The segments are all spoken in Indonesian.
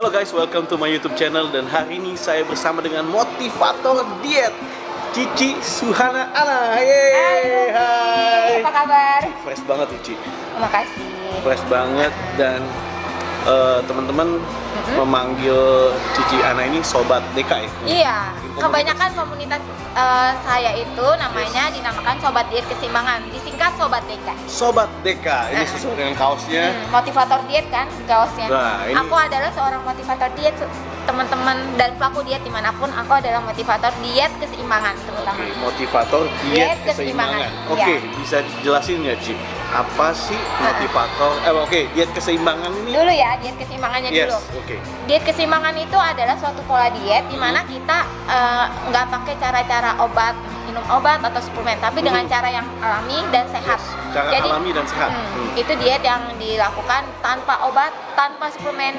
Halo guys, welcome to my YouTube channel. Dan hari ini saya bersama dengan motivator diet Cici Suhana Ana. Yeay, hai. Apa kabar? Fresh banget Cici. Terima kasih. Fresh banget dan teman-teman memanggil Cici Ana ini Sobat DK ya? Iya, kebanyakan komunitas saya itu namanya dinamakan Sobat Diet Keseimbangan, disingkat Sobat DK. Sobat DK, ini sesuai dengan kaosnya. Motivator diet kan kaosnya. Nah, ini... Aku adalah seorang motivator diet, teman-teman dan pelaku diet dimanapun. Aku adalah motivator diet keseimbangan terutama. Oke, motivator diet keseimbangan. Oke, Iya. bisa dijelasin ya Ci? Apa sih motivator? Diet keseimbangan ini? Dulu ya, diet keseimbangannya Yes, dulu. oke. Diet keseimbangan itu adalah suatu pola diet di mana kita nggak pakai cara-cara obat, minum obat atau suplemen, tapi dengan cara yang alami dan sehat. Yes, cara Jadi, alami dan sehat. Itu diet yang dilakukan tanpa obat, tanpa suplemen.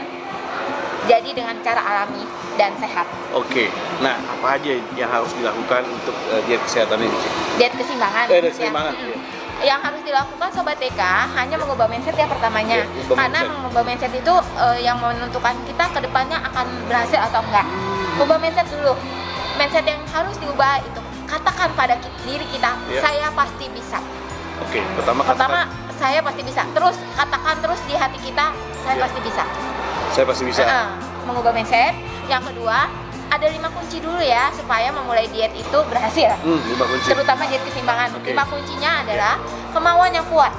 Jadi dengan cara alami dan sehat. Oke, nah apa aja yang harus dilakukan untuk diet kesehatan ini Ci? Diet keseimbangan. Diet keseimbangan. Ya. Iya. Yang harus dilakukan Sobat TK hanya mengubah mindset ya pertamanya. Ya, ubah Karena mindset. mengubah mindset itu yang menentukan kita ke depannya akan berhasil atau enggak. Ubah mindset dulu. Mindset yang harus diubah itu katakan pada diri kita, Ya. saya pasti bisa. Oke, pertama Saya pasti bisa. Terus katakan terus di hati kita, saya Ya. pasti bisa. saya pasti bisa. Mengubah mindset. Yang kedua, ada 5 kunci dulu ya supaya memulai diet itu berhasil. 5 kunci. Terutama diet keseimbangan. Oke. 5 kuncinya adalah kemauan yang kuat.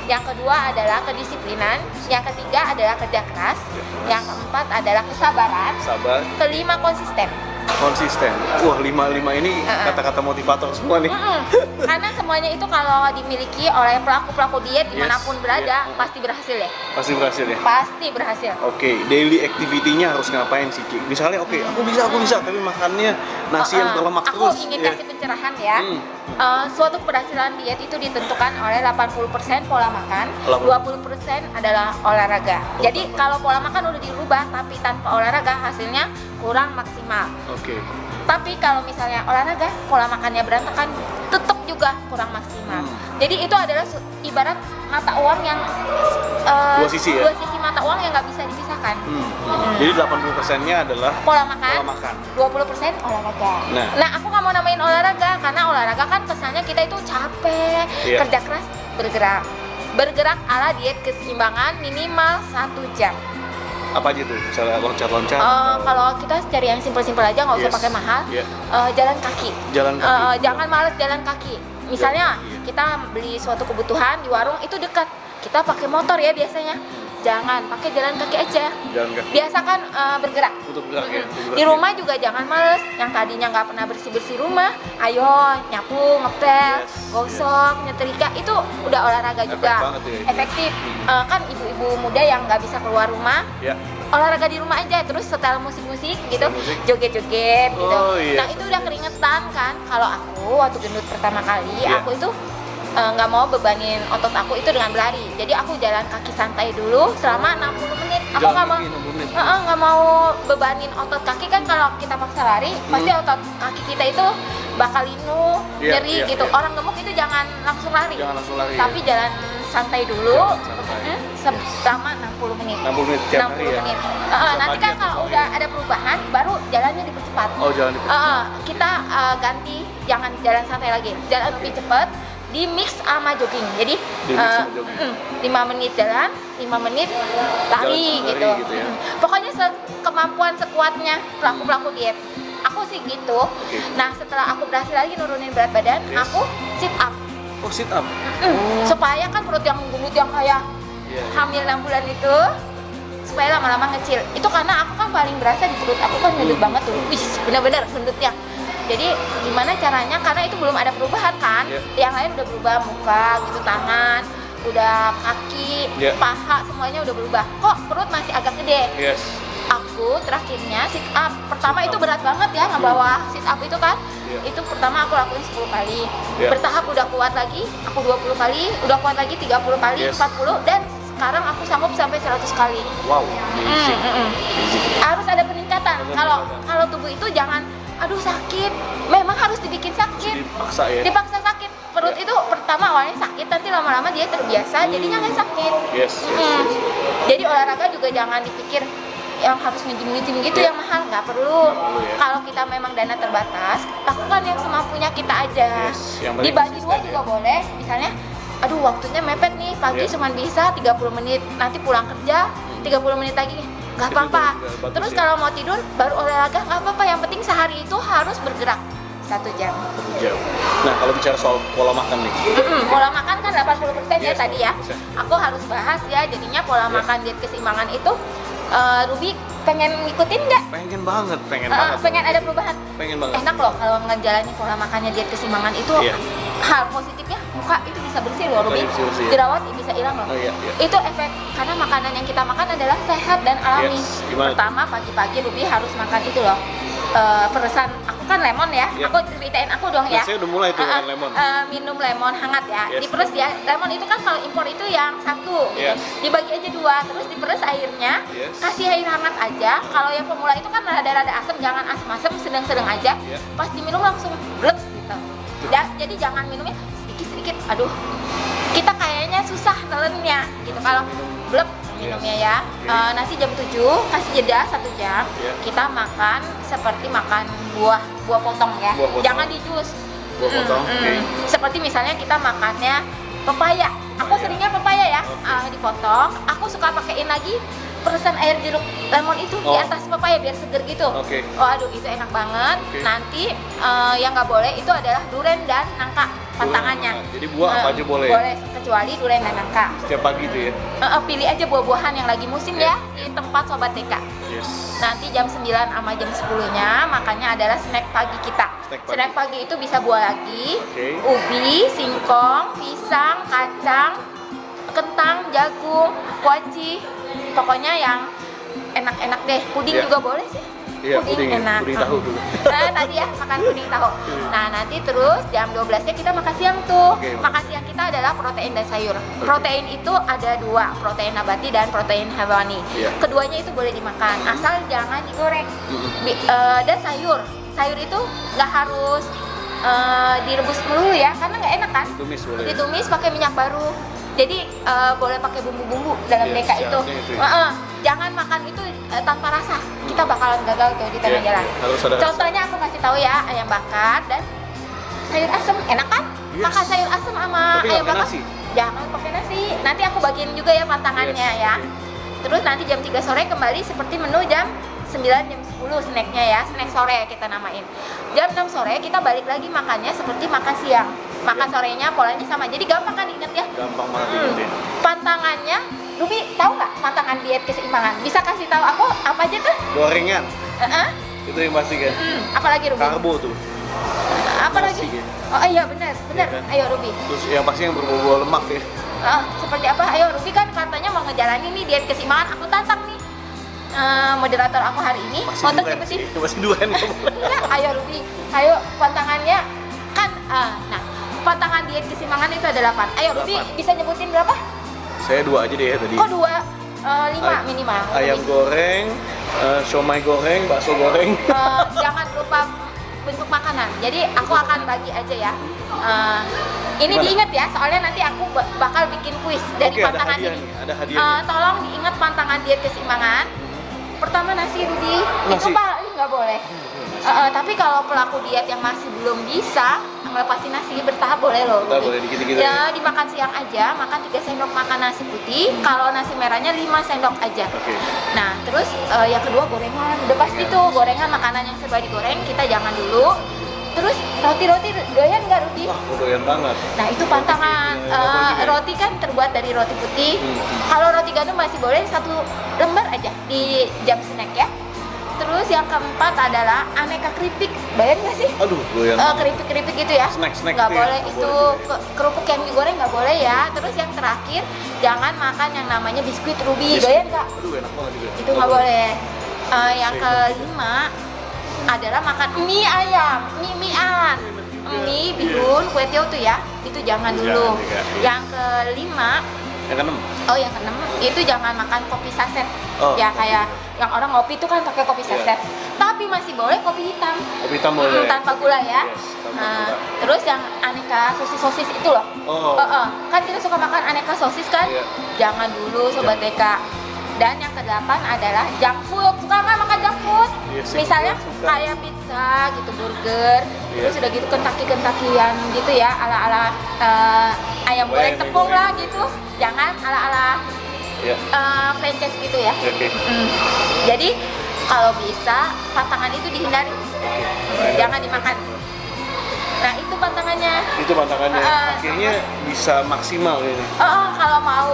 Yang kedua adalah kedisiplinan. Yang ketiga adalah kerja keras. Yang keempat adalah kesabaran. Sabar, Kelima konsisten. konsisten. Wah, 5 ini kata-kata motivator semua nih. Karena semuanya itu kalau dimiliki oleh pelaku-pelaku diet Yes, dimanapun berada yeah. pasti berhasil ya. Pasti berhasil ya. Pasti berhasil. Oke, daily activity-nya harus ngapain sih, Ci? Misalnya, aku bisa, tapi makannya nasi yang berlemak Aku terus. ingin ya. kasih pencerahan ya. Suatu keberhasilan diet itu ditentukan oleh 80% pola makan, 20% adalah olahraga. Jadi kalau pola makan udah dirubah tapi tanpa olahraga hasilnya kurang maksimal. Oke. Tapi kalau misalnya olahraga, pola makannya berantakan, tetap juga kurang maksimal. Jadi itu adalah ibarat mata uang yang Dua sisi ya? dua sisi mata uang yang nggak bisa dipisahkan. Jadi 80%-nya adalah Pola makan, pola makan. 20% olahraga. Nah. Nah, aku nggak mau namain olahraga karena olahraga kan kesannya kita itu capek, Iya. kerja keras, bergerak ala diet keseimbangan minimal 1 jam. Apa aja tuh? Misalnya loncat-loncat? Kalau kita cari yang simpel-simpel aja, nggak usah Yes. pakai mahal. Iya. Jalan kaki. Jalan kaki. Jangan males jalan kaki. Misalnya Iya. kita beli suatu kebutuhan di warung itu dekat, kita pakai motor ya biasanya. Jangan pakai jalan kaki aja. Jalan kaki. Biasakan bergerak. Untuk gerak ya? Untuk gerak Di ya? rumah juga jangan males. Yang tadinya nggak pernah bersih-bersih rumah, ayo nyapu, ngepel, Yes, gosok, nyetrika, itu udah olahraga Efek juga. banget ya itu. Efektif. Kan ibu-ibu muda yang nggak bisa keluar rumah, Ya. olahraga di rumah aja, terus setel musik-musik gitu, Setel musik. joget-joget gitu. Oh, iya. Nah itu udah keringetan kan. Kalau aku waktu gendut pertama kali, Iya. aku itu nggak mau bebanin otot aku itu dengan berlari. Jadi aku jalan kaki santai dulu selama 60 menit. Aku Jalan nggak mau, kaki 60 menit. nggak mau bebanin otot kaki kan. Kalau kita paksa lari, pasti otot kaki kita itu bakal linu, Iya, nyeri iya, gitu. iya. Orang gemuk itu jangan langsung lari. Jangan langsung lari. Tapi jalan santai dulu, Jalan santai. selama 60 menit. 60 menit tiap hari ya? menit. Setiap Nanti pagi kan atau kalau sore? udah ada perubahan, baru jalannya dipercepat. Oh, jalan di Kita ganti, jangan jalan santai lagi, jalan lebih cepat, di mix sama jogging. Jadi Di mix sama jogging. 5 menit jalan, 5 menit lari Jalan gitu. lari gitu ya. Pokoknya kemampuan sekuatnya pelaku-pelaku diet. Aku sih gitu. Oke. Nah setelah aku berhasil lagi nurunin berat badan, Yes. aku sit up. Oh, sit up. Supaya kan perut yang gendut yang kayak Iya. hamil 6 bulan itu supaya lama-lama ngecil. Itu karena aku kan paling berasa di perut aku kan gendut banget tuh. Wih, bener-bener gendutnya. Jadi gimana caranya? Karena itu belum ada perubahan kan. Iya. Yang lain udah berubah, muka gitu, tangan, udah kaki, Iya. paha, semuanya udah berubah. Kok perut masih agak gede? Yes. Aku terakhirnya sit up. Pertama Sit itu up. berat banget ya ngebawa sit up itu kan. Iya. Itu pertama aku lakuin 10 kali. Iya. Bertahap udah kuat lagi, aku 20 kali, udah kuat lagi 30 kali, Yes. 40, dan sekarang aku sanggup sampai 100 kali. Wow, amazing. Amazing. Harus ada peningkatan. Ada Kalau peningkatan. kalau tubuh itu jangan aduh sakit. Memang harus dibikin sakit. Dipaksa ya? Dipaksa sakit. Perut Ya. itu pertama awalnya sakit, nanti lama-lama dia terbiasa, jadinya nggak sakit. Yes, yes, yes. Jadi olahraga juga jangan dipikir yang harus nge-gym gitu Iya. yang mahal, nggak perlu. Nggak perlu, ya. Kalau kita memang dana terbatas, lakukan yang semampunya kita aja. Yes, yang penting Dibagi dua konsisten, juga ya. boleh. Misalnya, aduh waktunya mepet nih, pagi Iya. cuma bisa 30 menit, nanti pulang kerja 30 menit lagi, nggak Itu apa-apa. juga bagus, Terus ya. kalau mau tidur baru olahraga nggak apa-apa, yang penting sehari itu harus bergerak 1 jam. 1 jam. Nah, kalau bicara soal pola makan nih. Pola makan kan 80% ya Yes, tadi ya. 80%. Aku harus bahas ya, jadinya pola Yes. makan diet keseimbangan itu Ruby pengen ngikutin nggak? Pengen banget, pengen banget. Pengen ada perubahan. Pengen banget. Enak loh kalau ngejalanin pola makannya diet keseimbangan itu. Iya. Hal positifnya muka itu bisa bersih loh, Ruby. Mukanya bisa bersih, ya. Jerawat bisa hilang loh. Oh, iya, iya. Itu efek karena makanan yang kita makan adalah sehat dan alami. Yes, gimana tuh? Pertama pagi-pagi Ruby harus makan itu loh. Peresan aku kan lemon ya. Iya. Aku ceritain aku dong ya. Saya udah mulai tuh makan lemon. Minum lemon hangat ya. Yes. Diperes ya. Lemon itu kan kalau impor itu yang satu gitu. Yes. Dibagi aja 2, terus diperes airnya. Yes. Kasih air hangat aja. Kalau yang pemula itu kan rada-rada asam, jangan asam-asam, sedang-sedang aja. Yes. Pas diminum langsung blek gitu. Jadi jangan minumnya sedikit-sedikit. Aduh. Kita kayaknya susah nelennya gitu. Kalau blek minumnya ya. Nasi jam 7, kasih jeda 1 jam. Iya. Kita makan seperti makan buah potong ya. Buah potong. Jangan di jus. Buah potong, oke. Seperti misalnya kita makannya pepaya. Aku seringnya pepaya ya, dipotong. Aku suka pakein lagi peresan air jeruk lemon itu di Oh. atas pepaya biar seger gitu. Oke. Oh aduh itu enak banget. Oke. Nanti yang nggak boleh itu adalah duren dan nangka pantangannya. Jadi buah apa aja boleh? Boleh kecuali duren dan nangka. Setiap pagi tuh ya. Pilih aja buah-buahan yang lagi musim Iya. ya di tempat Sobat TK. Yes. Nanti jam 9 sama jam 10-nya makannya adalah snack pagi kita. Snack pagi. Itu bisa buah lagi, Oke. ubi, singkong, pisang, kacang, kentang, jagung, kuaci. Pokoknya yang enak-enak deh. Puding Iya. juga boleh sih. Iya, puding ya, enak. puding tahu dulu. Nah, tadi ya makan puding tahu. Nah, nanti terus jam 12-nya kita makan siang tuh. Oke. Makan siang kita adalah protein dan sayur. Protein itu ada 2, protein nabati dan protein hewani. Iya. Keduanya itu boleh dimakan, asal jangan digoreng. Dan sayur itu nggak harus direbus melulu ya, karena nggak enak kan. Tumis boleh. Ditumis pakai minyak baru. Jadi boleh pakai bumbu-bumbu dalam Iya, DK itu. syaratnya itu ya. Jangan makan itu tanpa rasa. Kita bakalan gagal tuh di tengah Iya, jalan. iya, harus ada rasa. Contohnya aku kasih tahu ya, ayam bakar dan sayur asem, enak kan? Yes. Makan sayur asem sama Tapi nggak ayam pakai bakar. nasi? Jangan pakai nasi. Nanti aku bagiin juga ya pantangannya Yes, ya. oke. Terus nanti jam 3 sore kembali seperti menu jam 9 jam 10 snacknya ya, snack sore kita namain. Jam 6 sore kita balik lagi makannya seperti makan siang. Makan Iya. sorenya polanya sama. Jadi gampang kan diinget ya. Gampang banget diinget ya. Pantangannya, Ruby tahu nggak pantangan diet keseimbangan? Bisa kasih tahu aku apa aja tuh? Gorengan. Heeh. Itu yang pasti kan. Apalagi Ruby? Karbo tuh. Apa Nasi, lagi? ya. Oh iya benar. Iya kan? Ayo Ruby. Terus yang pasti yang berbau lemak ya. Seperti apa? Ayo Ruby kan katanya mau ngejalanin nih diet keseimbangan. Aku tantang nih. Moderator aku hari ini Masih untuk duren ikutin. sih. Masih duren nggak boleh. Enggak, ayo Ruby. Ayo pantangannya kan nah, pantangan diet keseimbangan itu ada 8. Ayo Ruby 8. bisa nyebutin berapa? Saya 2 aja deh ya tadi. Kok 2? 5 minimal. Ayam goreng, siomay goreng, bakso goreng. Jangan lupa bentuk makanan. Jadi aku akan bagi aja ya. Ini Gimana? diingat ya, soalnya nanti aku bakal bikin kuis dari Oke, ada pantangan hadiah ini. nih, ada hadiah. Tolong diingat pantangan diet keseimbangan. Pertama nasi Rudy, itu Nasi. paling nggak boleh. Tapi kalau pelaku diet yang masih belum bisa ngelepasin nasi bertahap boleh loh. Kita Rudy. boleh dikit-dikit Ya dimakan siang aja, makan 3 sendok makan nasi putih. Kalau nasi merahnya 5 sendok aja. Oke. Nah, terus yang kedua gorengan. Udah pasti tuh gorengan, makanan yang serba digoreng kita jangan dulu. Terus roti-roti doyan nggak Rudy? Wah, doyan banget. Nah, itu pantangan. Roti kan terbuat dari roti putih. Kalau roti gandum masih boleh 1 lembar aja di jam snack ya. Terus yang keempat adalah aneka keripik. Bayar nggak sih? Aduh, doyan banget. Keripik-keripik gitu ya. Snack-snack nggak tuh ya, boleh nggak itu boleh juga kerupuk yang digoreng nggak boleh ya. Terus yang terakhir jangan makan yang namanya biskuit Ruby. Yes. Doyan nggak? Aduh, enak banget juga. Itu nggak boleh. Yang kelima adalah makan mie ayam, mie-mian, mie, bihun, kue tiaw tuh ya. Itu jangan dulu. Jangan juga, iya. Yang kelima, Yang keenam. yang keenam itu jangan makan kopi saset. Oh, Ya kopi. kayak yang orang ngopi tuh kan pakai kopi Iya. saset. Tapi masih boleh kopi hitam. Kopi hitam boleh. Tanpa gula ya. Yes, tanpa Nah, gula. terus yang aneka sosis itu loh. Oh. Kan kita suka makan aneka sosis kan? Iya. Jangan dulu sobat TK. Dan yang kedelapan adalah junk food. Suka nggak makan junk food? Iya sih, Misalnya suka. kayak pizza gitu, burger, terus udah gitu Kentucky-Kentakian gitu ya, ala-ala ayam goreng tepung lah gitu. Jangan ala-ala franchise gitu ya. Oke. Jadi kalau bisa pantangan itu dihindari, jangan dimakan. Nah itu pantangannya. Itu pantangannya. Akhirnya bisa maksimal ini. Kalau mau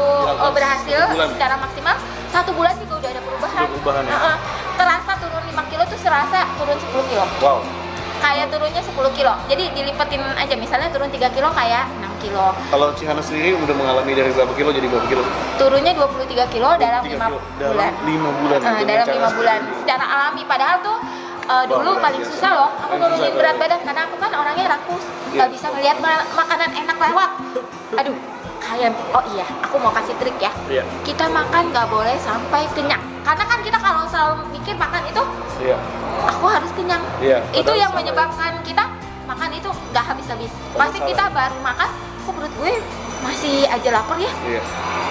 berhasil 1 bulan. secara maksimal 1 bulan juga udah ada perubahan. Udah perubahan ya? Terasa turun 5 kilo tuh serasa turun 10 kilo. Wow. Kayak turunnya 10 kilo. Jadi dilipetin aja, misalnya turun 3 kilo kayak 6 kilo. Kalau Chihana sendiri udah mengalami dari berapa kilo jadi berapa kilo? Turunnya 23 kilo dalam 5 kilo. bulan. Dalam 5 bulan. Dalam 5 bulan. Secara alami, padahal tuh dulu luar paling biasa. susah loh aku Paling nurunin susah, berat tuh. badan karena aku kan orangnya rakus, Iya. nggak bisa ngelihat makanan enak lewat. Aduh, kayak aku mau kasih trik ya. Iya. Kita makan nggak boleh sampai kenyang, karena kan kita kalau selalu mikir makan itu Iya. aku harus kenyang. Iya, Itu padahal yang salah. menyebabkan kita makan itu nggak habis-habis. Pasti salah. kita baru makan, kok perut gue masih aja lapar ya. Iya.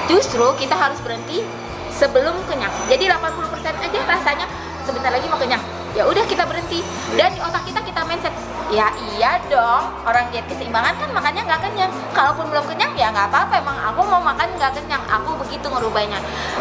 Justru kita harus berhenti sebelum kenyang. Jadi 80% aja rasanya sebentar lagi mau kenyang. Ya udah kita berhenti. Dan di otak kita mindset, ya iya dong, orang diet keseimbangan kan makannya nggak kenyang. Kalaupun belum kenyang ya nggak apa-apa, emang aku mau makan nggak kenyang. Aku begitu ngerubahnya.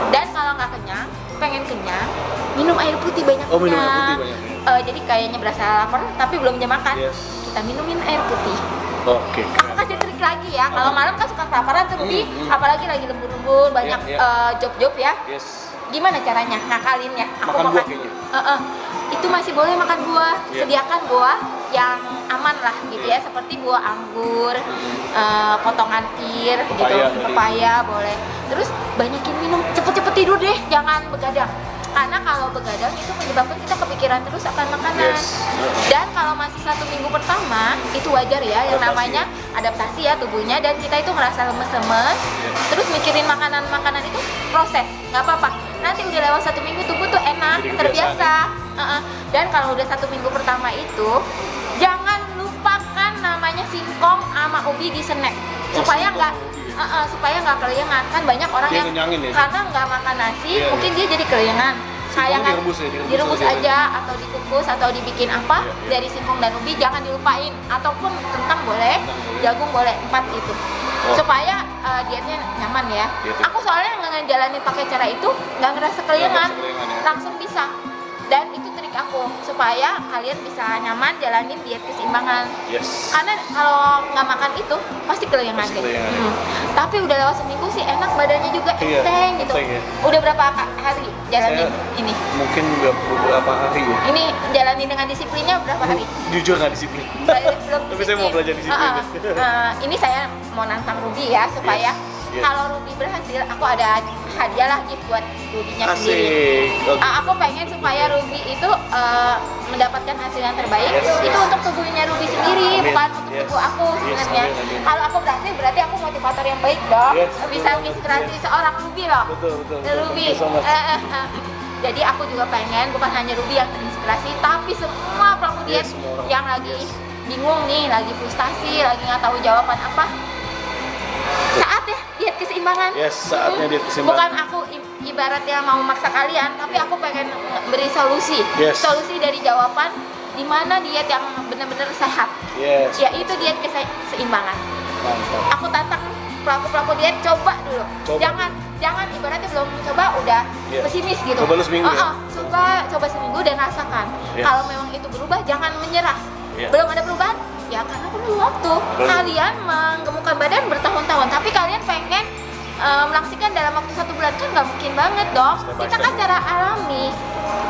Dan kalau nggak kenyang, pengen kenyang, minum air putih banyak. Oh, minum air putih banyak. Jadi kayaknya berasa lapar tapi belum jam makan. Yes. Kita minumin air putih. Oke. Aku kasih trik lagi ya. Kalau malam kan suka kelaparan tuh, Ruby, apalagi lagi lembur-lembur, banyak Iya. job-job ya. Yes. Gimana caranya ngakalinnya? Makan buah kayaknya. Itu masih boleh makan buah. Iya. Sediakan buah yang aman lah gitu ya, seperti buah anggur, potongan pir, gitu, Pepaya tadi. pepaya boleh. Terus banyakin minum, cepet-cepet tidur deh, jangan begadang. Karena kalau begadang itu menyebabkan kita kepikiran terus akan makanan. Yes. Dan kalau masih 1 minggu pertama itu wajar ya, yang Adaptasi. namanya adaptasi ya tubuhnya, dan kita itu ngerasa lemes-lemes. Terus mikirin makanan-makanan itu proses, nggak apa-apa. Nanti udah lewat 1 minggu tubuh tuh enak, Jadi terbiasa. Dan kalau udah 1 minggu pertama itu jangan lupakan namanya singkong sama ubi di snack supaya singkong nggak ubi ya? supaya nggak keleyengan. Kan banyak orang Dia yang ngenyangin ya? karena nggak makan nasi, Iya, mungkin dia jadi keleyengan. Kayak nggak- direbus ya? direbus aja. aja atau dikukus atau dibikin apa Iya, iya. dari singkong dan ubi, jangan dilupain. Ataupun kentang boleh, Kentang boleh. jagung boleh, 4 itu. Oh. Supaya dietnya nyaman ya. Gitu. Aku soalnya ngejalanin pakai cara itu nggak ngerasa keleyengan, Nggak ngerasa keleyengan ya? langsung bisa. Dan itu trik aku supaya kalian bisa nyaman jalanin diet keseimbangan. Yes. Karena kalau nggak makan itu pasti keleyengan Pasti deh. keleyengan. Tapi udah lewat seminggu sih enak, badannya juga Iya, enteng gitu. enteng ya. Udah berapa hari jalanin ini? Mungkin beberapa hari ya. Ini jalanin dengan disiplinnya berapa hari? Jujur nggak disiplin. Belum Tapi saya mau belajar disiplin. Ini saya mau nantang Ruby ya, supaya Yes. kalau Ruby berhasil, aku ada hadiah lah gift buat Ruby-nya sendiri. Asik. Oke. Aku pengen supaya Ruby itu mendapatkan hasil yang terbaik. Yes, Itu yes. untuk tubuhnya Ruby sendiri, Amin. bukan untuk Yes. tubuh aku Yes, sebenarnya. amin, amin. Kalau aku berhasil, berarti aku motivator yang baik dong. Yes, Bisa betul. menginspirasi Yes. seorang Ruby loh. Betul, betul. Ruby. Thank you so much. Jadi aku juga pengen bukan hanya Ruby yang terinspirasi, tapi semua pelaku diet Yes, semua orang. yang lagi Yes. bingung nih, lagi frustasi, lagi nggak tahu jawaban apa. Saatnya diet keseimbangan. Yes, saatnya diet keseimbangan. Bukan aku ibaratnya mau memaksa kalian, tapi aku pengen beri solusi. Yes. Solusi dari jawaban di mana diet yang benar-benar sehat. Yes. Yaitu diet keseimbangan. Mantap. Aku tantang pelaku diet, coba dulu. Coba. Jangan ibaratnya belum coba udah Iya. pesimis gitu. Coba lu seminggu ya? Coba seminggu dan rasakan. Yes. Kalau memang itu berubah, jangan menyerah. Iya. Belum ada perubahan, ya karena perlu waktu. Perlu. Kalian menggemukkan badan bertahun-tahun, tapi kalian pengen melangsingkan dalam waktu 1 bulan, kan nggak mungkin banget dong. Step by Kita kan step. cara alami.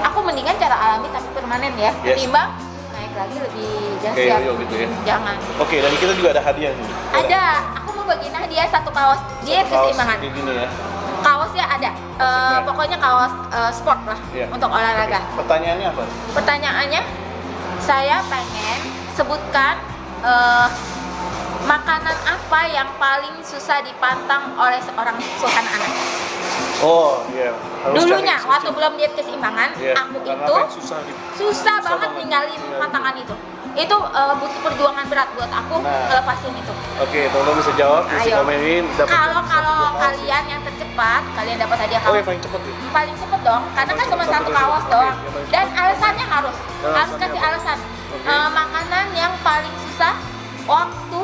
Aku mendingan cara alami tapi permanen ya. Yes. Ketimbang naik lagi lebih Kayak dahsyat. yo gitu ya. Jangan. Oke, dan kita juga ada hadiah nih. Ada, aku mau bagiin hadiah 1 kaos diet Kaos keseimbangan. kayak gini ya. Kaosnya ada, pokoknya kaos sport lah Iya. untuk olahraga. Pertanyaannya apa? Pertanyaannya, saya pengen sebutkan makanan apa yang paling susah dipantang oleh seorang Suhana anak. Oh, iya. Harus Dulunya, cari waktu kunci. belum diet keseimbangan, Iya, aku karena itu apa yang susah susah banget banget ninggalin ninggalin. pantangan itu. Itu butuh perjuangan berat buat aku ngelepasin itu. Oke, teman-teman bisa jawab, bisa Ayo. komenin. Kalau kalian yang tercepat, kalian dapat hadiah Oh, kaos. yang paling cepat ya? Paling cepet dong, karena kan cuma satu kaos Oke, doang. yang paling Dan alasannya harus Alasannya kasih apa? alasan. Oke. Makanan yang paling susah waktu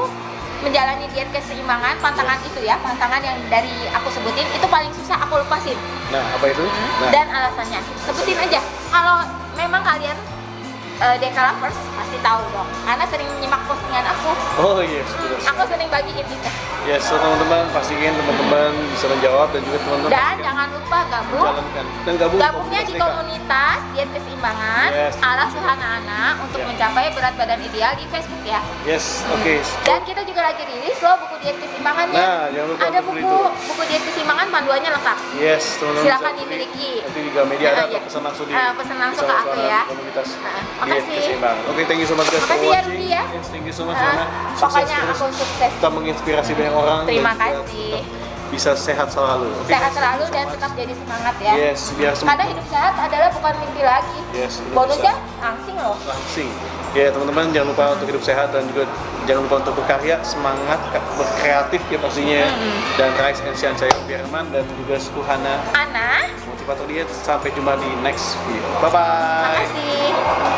menjalani diet keseimbangan, pantangan itu ya, pantangan yang dari aku sebutin itu paling susah aku lepasin. Nah, apa itu? Nah, Dan alasannya, sebutin aja. Kalau memang kalian Deka Lovers pasti tahu dong, karena sering nyimak postingan aku. oh yes, benar. Aku sering bagiin itu. Yes, so teman-teman pastiin teman-teman bisa menjawab dan juga teman-teman Dan jangan lupa gabung. menjalankan dan gabung Gabungnya di Deka. komunitas diet keseimbangan Yes. ala Suhana Ana untuk Ya. mencapai berat badan ideal di Facebook ya. Yes, oke. Dan kita juga lagi rilis loh buku diet keseimbangannya. Nah, jangan lupa Ada untuk beli buku itu. buku diet keseimbangan panduannya lengkap. Yes, teman-teman Silakan bisa beli. dimiliki. Nanti juga media ada Nah, atau iya. pesan langsung di Pesan langsung ke aku Suhana ya. Komunitas Nah, diet makasih. keseimbangan. Oke, thank you so much guys for Makasih ya, watching. Rudi ya. Yes, thank you so much Nah, Suhana. pokoknya terus. aku sukses. Kita menginspirasi banyak orang. Terima dan juga kasih. tetap bisa sehat selalu. Oke, Sehat guys, selalu thank you so dan much. tetap jadi semangat ya. Yes, biar Karena hidup sehat adalah bukan mimpi lagi. Yes, hidup Bonusnya sehat. langsing loh. langsing. Ya teman-teman jangan lupa untuk hidup sehat dan juga jangan lupa untuk berkarya, semangat, berkreatif ya pastinya. Dan Rise and Shine, saya Firman dan juga Suhana Ana, Motivator Diet. Sampai jumpa di next video. Bye bye. makasih.